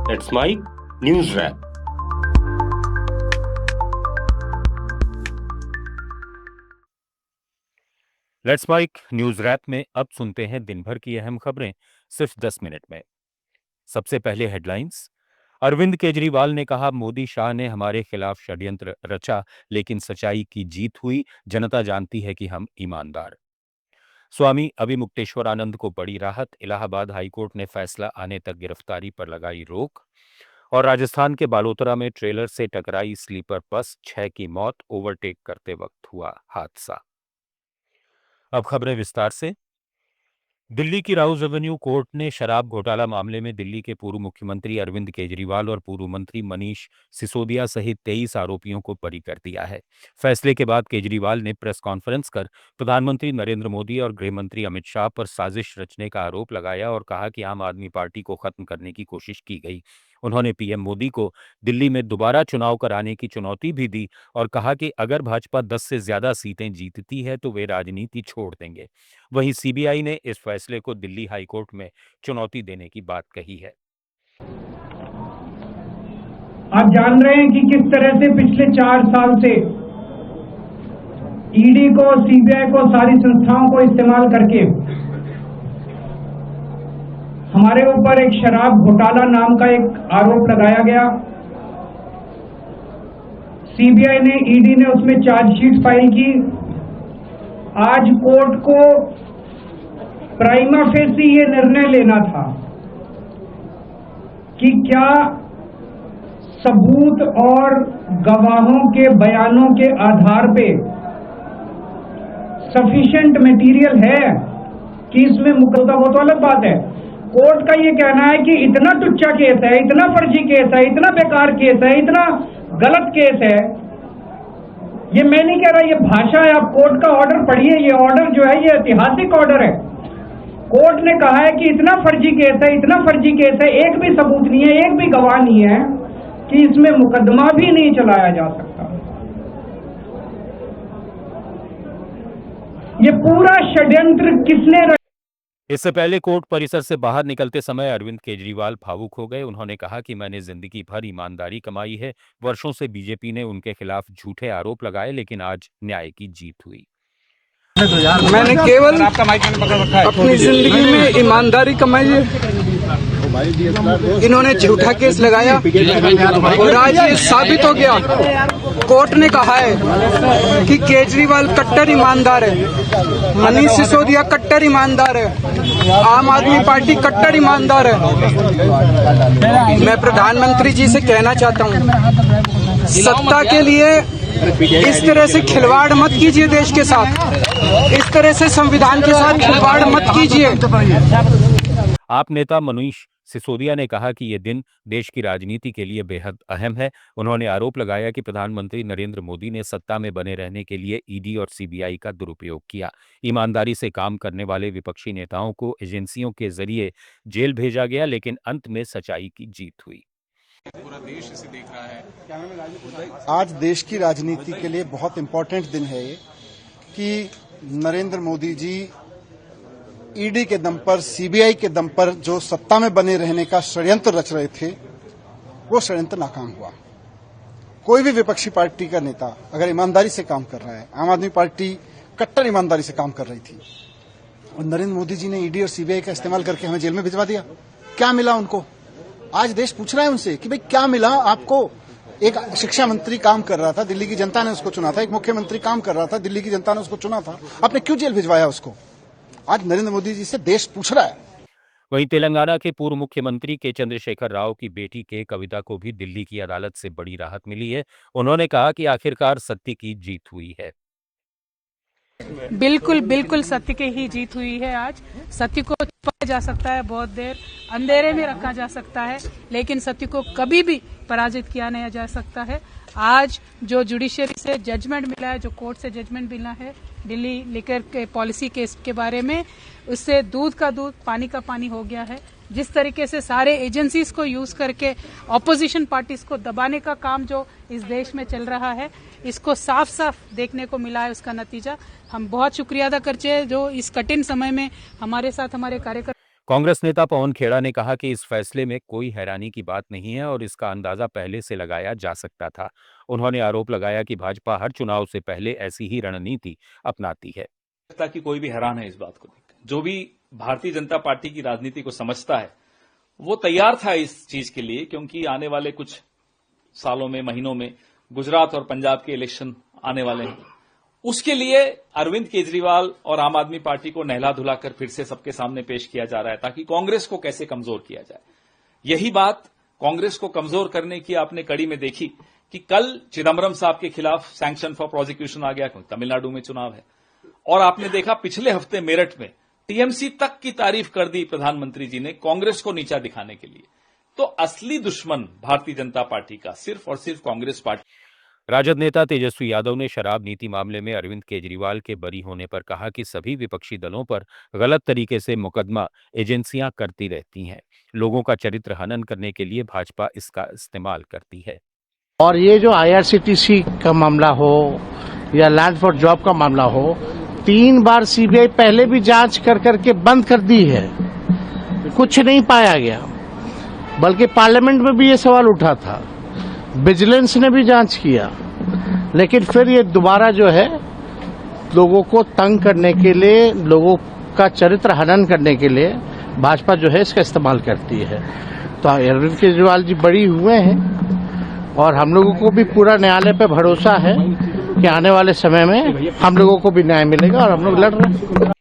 That's my news wrap. Let's mike news wrap में अब सुनते हैं दिन भर की अहम खबरें सिर्फ 10 मिनट में। सबसे पहले हेडलाइंस। अरविंद केजरीवाल ने कहा, मोदी शाह ने हमारे खिलाफ षड्यंत्र रचा, लेकिन सच्चाई की जीत हुई। जनता जानती है कि हम ईमानदार। स्वामी अभिमुक्तेश्वरानंद को बड़ी राहत। इलाहाबाद हाईकोर्ट ने फैसला आने तक गिरफ्तारी पर लगाई रोक। और राजस्थान के बालोतरा में ट्रेलर से टकराई स्लीपर बस, 6 की मौत। ओवरटेक करते वक्त हुआ हादसा। अब खबरें विस्तार से। दिल्ली की राउज एवेन्यू कोर्ट ने शराब घोटाला मामले में दिल्ली के पूर्व मुख्यमंत्री अरविंद केजरीवाल और पूर्व मंत्री मनीष सिसोदिया सहित 23 आरोपियों को बरी कर दिया है। फैसले के बाद केजरीवाल ने प्रेस कॉन्फ्रेंस कर प्रधानमंत्री नरेंद्र मोदी और गृह मंत्री अमित शाह पर साजिश रचने का आरोप लगाया और कहा कि आम आदमी पार्टी को खत्म करने की कोशिश की गई। उन्होंने पीएम मोदी को दिल्ली में दोबारा चुनाव कराने की चुनौती भी दी और कहा कि अगर भाजपा 10 से ज्यादा सीटें जीतती है तो वे राजनीति छोड़ देंगे। वहीं सीबीआई ने इस फैसले को दिल्ली हाईकोर्ट में चुनौती देने की बात कही है। आप जान रहे हैं कि किस तरह से पिछले 4 साल से ईडी को, सीबीआई को, सारी संस्थाओं को इस्तेमाल करके हमारे ऊपर एक शराब घोटाला नाम का एक आरोप लगाया गया। सीबीआई ने, ईडी ने उसमें चार्जशीट फाइल की। आज कोर्ट को प्राइमा फेसी ये निर्णय लेना था कि क्या सबूत और गवाहों के बयानों के आधार पे सफिशिएंट मटेरियल है कि इसमें मुकदमा। वो तो अलग बात है। कोर्ट का ये कहना है कि इतना टुच्चा केस है, इतना फर्जी केस है, इतना बेकार केस है, इतना गलत केस है। ये मैं नहीं कह रहा, ये भाषा है। आप कोर्ट का ऑर्डर पढ़िए। ये ऑर्डर जो है ये ऐतिहासिक ऑर्डर है। कोर्ट ने कहा है कि इतना फर्जी केस है, इतना फर्जी केस है, एक भी सबूत नहीं है, एक भी गवाह नहीं है कि इसमें मुकदमा भी नहीं चलाया जा सकता। ये पूरा षड्यंत्र किसने इससे पहले कोर्ट परिसर से बाहर निकलते समय अरविंद केजरीवाल भावुक हो गए। उन्होंने कहा कि मैंने जिंदगी भर ईमानदारी कमाई है। वर्षों से बीजेपी ने उनके खिलाफ झूठे आरोप लगाए, लेकिन आज न्याय की जीत हुई। मैंने केवल अपनी जिंदगी में ईमानदारी कमाई है। इन्होंने झूठा केस लगाया और आज ये साबित हो गया। कोर्ट ने कहा है कि केजरीवाल कट्टर ईमानदार है, मनीष सिसोदिया कट्टर ईमानदार है, आम आदमी पार्टी कट्टर ईमानदार है। मैं प्रधानमंत्री जी से कहना चाहता हूँ, सत्ता के लिए इस तरह से खिलवाड़ मत कीजिए देश के साथ, इस तरह से संविधान के साथ खिलवाड़ मत कीजिए। आप नेता मनीष सिसोदिया ने कहा कि ये दिन देश की राजनीति के लिए बेहद अहम है। उन्होंने आरोप लगाया कि प्रधानमंत्री नरेंद्र मोदी ने सत्ता में बने रहने के लिए ईडी और सीबीआई का दुरुपयोग किया। ईमानदारी से काम करने वाले विपक्षी नेताओं को एजेंसियों के जरिए जेल भेजा गया, लेकिन अंत में सच्चाई की जीत हुई। पूरा देश इसे देख रहा है। आज देश की राजनीति के लिए बहुत इंपॉर्टेंट दिन है ये कि नरेंद्र मोदी जी ईडी के दम पर, सीबीआई के दम पर जो सत्ता में बने रहने का षड्यंत्र रच रहे थे, वो षड्यंत्र नाकाम हुआ। कोई भी विपक्षी पार्टी का नेता अगर ईमानदारी से काम कर रहा है, आम आदमी पार्टी कट्टर ईमानदारी से काम कर रही थी, और नरेंद्र मोदी जी ने ईडी और सीबीआई का इस्तेमाल करके हमें जेल में भिजवा दिया। क्या मिला उनको? आज देश पूछ रहा है उनसे कि भाई क्या मिला आपको? एक शिक्षा मंत्री काम कर रहा था, दिल्ली की जनता ने उसको चुना था। एक मुख्यमंत्री काम कर रहा था, दिल्ली की जनता ने उसको चुना था। आपने क्यों जेल भिजवाया उसको? आज नरेंद्र मोदी जी से देश पूछ रहा है। वहीं तेलंगाना के पूर्व मुख्यमंत्री के चंद्रशेखर राव की बेटी के कविता को भी दिल्ली की अदालत से बड़ी राहत मिली है। उन्होंने कहा कि आखिरकार सत्य की जीत हुई है। बिल्कुल बिल्कुल सत्य की ही जीत हुई है। आज सत्य को छुपाया जा सकता है, बहुत देर अंधेरे में रखा जा सकता है, लेकिन सत्य को कभी भी पराजित किया नहीं जा सकता है। आज जो जुडिशरी से जजमेंट मिला है, जो कोर्ट से जजमेंट मिला है दिल्ली लिकर के पॉलिसी केस के बारे में, उससे दूध का दूध पानी का पानी हो गया है। जिस तरीके से सारे एजेंसीज को यूज करके ऑपोजिशन पार्टीज को दबाने का काम जो इस देश में चल रहा है, इसको साफ साफ देखने को मिला है। उसका नतीजा हम बहुत शुक्रिया अदा करते हैं जो इस कठिन समय में हमारे साथ हमारे कार्यकर्ता। कांग्रेस नेता पवन खेड़ा ने कहा कि इस फैसले में कोई हैरानी की बात नहीं है और इसका अंदाजा पहले से लगाया जा सकता था। उन्होंने आरोप लगाया कि भाजपा हर चुनाव से पहले ऐसी ही रणनीति अपनाती है। कि कोई भी हैरान है इस बात को देखकर। जो भी भारतीय जनता पार्टी की राजनीति को समझता है वो तैयार था इस चीज के लिए, क्योंकि आने वाले कुछ सालों में, महीनों में गुजरात और पंजाब के इलेक्शन आने वाले हैं। उसके लिए अरविंद केजरीवाल और आम आदमी पार्टी को नहला धुलाकर फिर से सबके सामने पेश किया जा रहा है ताकि कांग्रेस को कैसे कमजोर किया जाए। यही बात कांग्रेस को कमजोर करने की आपने कड़ी में देखी कि कल चिदम्बरम साहब के खिलाफ सैंक्शन फॉर प्रोसिक्यूशन आ गया, तमिलनाडु में चुनाव है, और आपने देखा पिछले हफ्ते मेरठ में टीएमसी तक की तारीफ कर दी प्रधानमंत्री जी ने कांग्रेस को नीचा दिखाने के लिए। तो असली दुश्मन भारतीय जनता पार्टी का सिर्फ और सिर्फ कांग्रेस पार्टी। राजद नेता तेजस्वी यादव ने शराब नीति मामले में अरविंद केजरीवाल के बरी होने पर कहा कि सभी विपक्षी दलों पर गलत तरीके से मुकदमा एजेंसियां करती रहती हैं। लोगों का चरित्र हनन करने के लिए भाजपा इसका इस्तेमाल करती है। और ये जो आईआरसीटीसी का मामला हो या लैंड फॉर जॉब का मामला हो, 3 बार सीबीआई पहले भी जांच कर करके बंद कर दी है, कुछ नहीं पाया गया। बल्कि पार्लियामेंट में भी ये सवाल उठा था, विजिलेंस ने भी जांच किया, लेकिन फिर ये दोबारा जो है लोगों को तंग करने के लिए, लोगों का चरित्र हनन करने के लिए भाजपा जो है इसका इस्तेमाल करती है। तो अरविंद केजरीवाल जी बरी हुए हैं और हम लोगों को भी पूरा न्यायालय पे भरोसा है कि आने वाले समय में हम लोगों को भी न्याय मिलेगा और हम लोग लड़ रहे हैं।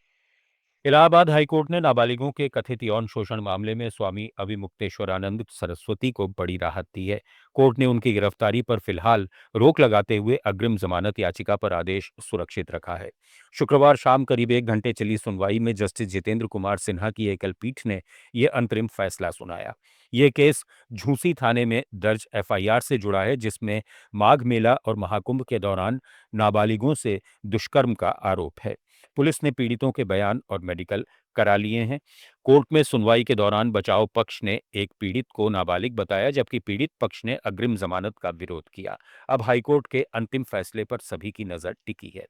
इलाहाबाद हाईकोर्ट ने नाबालिगों के कथित यौन शोषण मामले में स्वामी अविमुक्तेश्वरानंद सरस्वती को बड़ी राहत दी है। कोर्ट ने उनकी गिरफ्तारी पर फिलहाल रोक लगाते हुए अग्रिम जमानत याचिका पर आदेश सुरक्षित रखा है। शुक्रवार शाम करीब 1 घंटे चली सुनवाई में जस्टिस जितेंद्र कुमार सिन्हा की एकल पीठ ने यह अंतरिम फैसला सुनाया। ये केस झूंसी थाने में दर्ज एफआईआर से जुड़ा है, जिसमें माघ मेला और महाकुंभ के दौरान नाबालिगों से दुष्कर्म का आरोप है। पुलिस ने पीड़ितों के बयान और मेडिकल करा लिए हैं। कोर्ट में सुनवाई के दौरान बचाव पक्ष ने एक पीड़ित को नाबालिग बताया, जबकि पीड़ित पक्ष ने अग्रिम जमानत का विरोध किया। अब हाईकोर्ट के अंतिम फैसले पर सभी की नजर टिकी है।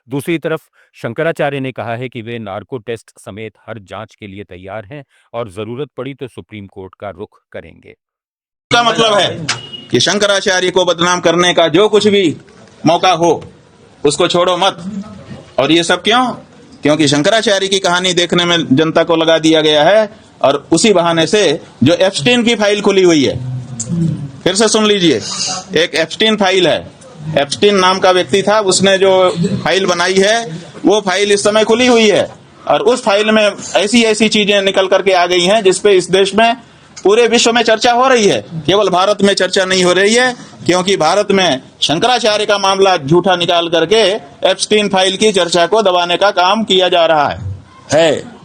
दूसरी तरफ शंकराचार्य ने कहा है कि वे नार्को टेस्ट समेत हर जांच के लिए तैयार हैं और जरूरत पड़ी तो सुप्रीम कोर्ट का रुख करेंगे। इसका मतलब है कि शंकराचार्य को बदनाम करने का जो कुछ भी मौका हो उसको छोड़ो मत। और ये सब क्यों? क्योंकि शंकराचार्य की कहानी देखने में जनता को लगा दिया गया है और उसी बहाने से जो एप्स्टीन की फाइल खुली हुई है, फिर से सुन लीजिए, एक एप्स्टीन फाइल है। एप्स्टीन नाम का व्यक्ति था, उसने जो फाइल बनाई है वो फाइल इस समय खुली हुई है और उस फाइल में ऐसी ऐसी चीजें निकल करके आ गई हैं जिसपे इस देश में, पूरे विश्व में चर्चा हो रही है। केवल भारत में चर्चा नहीं हो रही है, क्योंकि भारत में शंकराचार्य का मामला झूठा निकाल करके एप्स्टीन फाइल की चर्चा को दबाने का काम किया जा रहा है।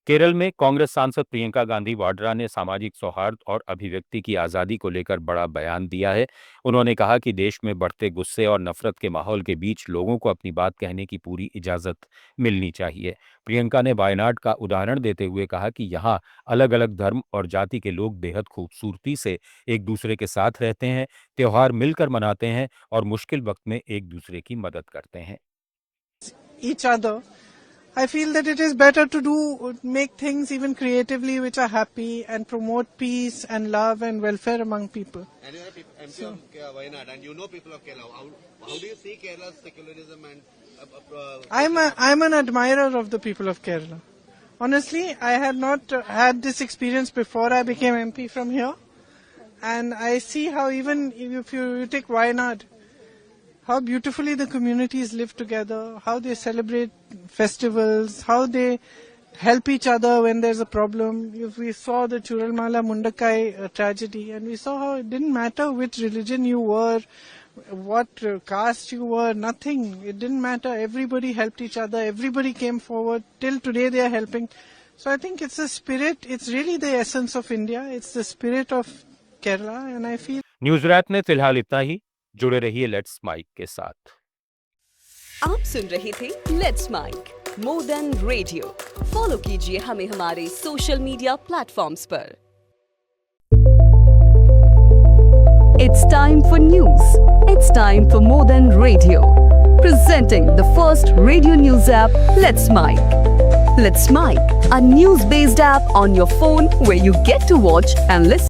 केरल में कांग्रेस सांसद प्रियंका गांधी वाड्रा ने सामाजिक सौहार्द और अभिव्यक्ति की आज़ादी को लेकर बड़ा बयान दिया है। उन्होंने कहा कि देश में बढ़ते गुस्से और नफरत के माहौल के बीच लोगों को अपनी बात कहने की पूरी इजाज़त मिलनी चाहिए। प्रियंका ने वायनाड का उदाहरण देते हुए कहा कि यहाँ अलग अलग धर्म और जाति के लोग बेहद खूबसूरती से एक दूसरे के साथ रहते हैं, त्योहार मिलकर मनाते हैं और मुश्किल वक्त में एक दूसरे की मदद करते हैं। Each other. I feel that it is better to make things even creatively which are happy and promote peace and love and welfare among people. And you are MP of Wayanad and you know people of Kerala. How do you see Kerala's secularism and... I'm an admirer of the people of Kerala. Honestly, I had not had this experience before I became MP from here. And I see how even if you take Wayanad, how beautifully the communities live together, how they celebrate festivals, how they help each other when there's a problem. If we saw the Churalmala Mundakai tragedy, and we saw how it didn't matter which religion you were, what caste you were, nothing. It didn't matter. Everybody helped each other. Everybody came forward. Till today they are helping. So I think it's the spirit, it's really the essence of India. It's the spirit of Kerala, and I feel... news wrap में फिलहाल इतना ही। जुड़े रहिए let's mic के साथ। आप सुन रहे थे let's mic more than radio. Follow कीजिए हमें हमारे सोशल मीडिया प्लेटफॉर्म्स पर। It's time for news. It's time for more than radio. Presenting the first radio news app, Let's Mic. Let's Mic, a news-based app on your phone where you get to watch and listen